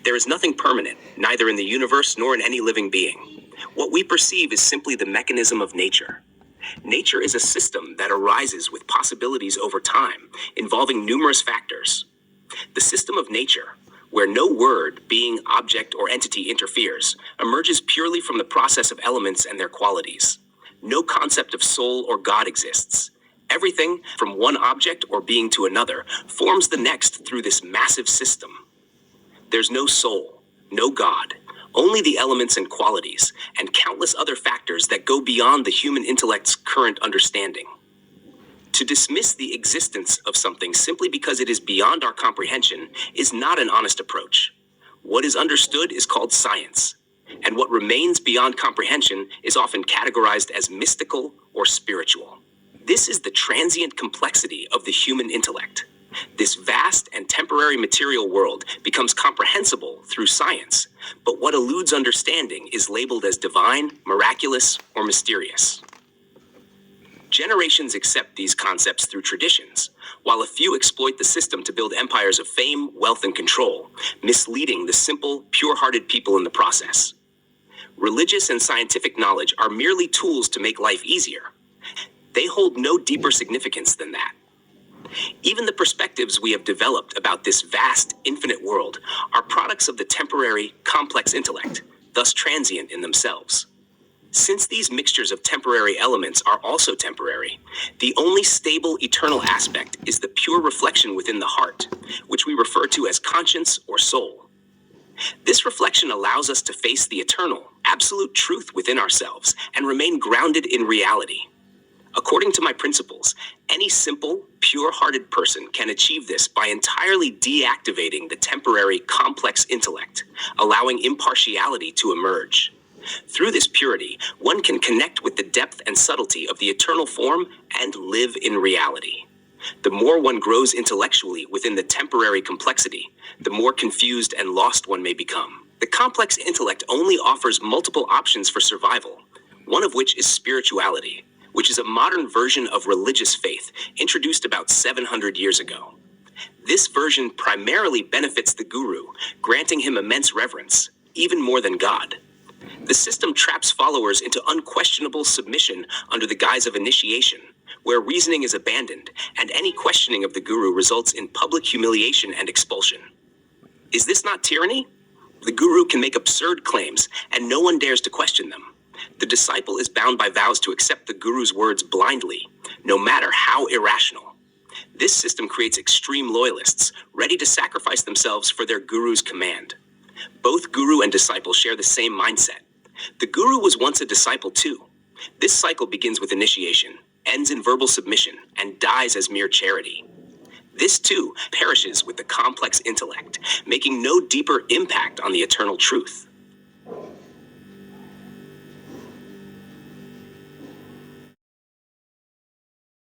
There is nothing permanent, neither in the universe nor in any living being. What we perceive is simply the mechanism of nature. Nature is a system that arises with possibilities over time, involving numerous factors. The system of nature, where no word, being, object, or entity interferes, emerges purely from the process of elements and their qualities. No concept of soul or God exists. Everything, from one object or being to another, forms the next through this massive system. There's no soul, no God, only the elements and qualities, and countless other factors that go beyond the human intellect's current understanding. To dismiss the existence of something simply because it is beyond our comprehension is not an honest approach. What is understood is called science, and what remains beyond comprehension is often categorized as mystical or spiritual. This is the transient complexity of the human intellect. This vast and temporary material world becomes comprehensible through science, but what eludes understanding is labeled as divine, miraculous, or mysterious. Generations accept these concepts through traditions, while a few exploit the system to build empires of fame, wealth, and control, misleading the simple, pure-hearted people in the process. Religious and scientific knowledge are merely tools to make life easier. They hold no deeper significance than that. Even the perspectives we have developed about this vast, infinite world are products of the temporary, complex intellect, thus transient in themselves. Since these mixtures of temporary elements are also temporary, the only stable, eternal aspect is the pure reflection within the heart, which we refer to as conscience or soul. This reflection allows us to face the eternal, absolute truth within ourselves and remain grounded in reality. According to my principles, any simple, pure-hearted person can achieve this by entirely deactivating the temporary, complex intellect, allowing impartiality to emerge. Through this purity, one can connect with the depth and subtlety of the eternal form and live in reality. The more one grows intellectually within the temporary complexity, the more confused and lost one may become. The complex intellect only offers multiple options for survival, one of which is spirituality, which is a modern version of religious faith introduced about 700 years ago. This version primarily benefits the guru, granting him immense reverence, even more than God. The system traps followers into unquestionable submission under the guise of initiation, where reasoning is abandoned, and any questioning of the guru results in public humiliation and expulsion. Is this not tyranny? The guru can make absurd claims, and no one dares to question them. The disciple is bound by vows to accept the guru's words blindly, no matter how irrational. This system creates extreme loyalists, ready to sacrifice themselves for their guru's command. Both guru and disciple share the same mindset. The guru was once a disciple too. This cycle begins with initiation, ends in verbal submission, and dies as mere charity. This too perishes with the complex intellect, making no deeper impact on the eternal truth.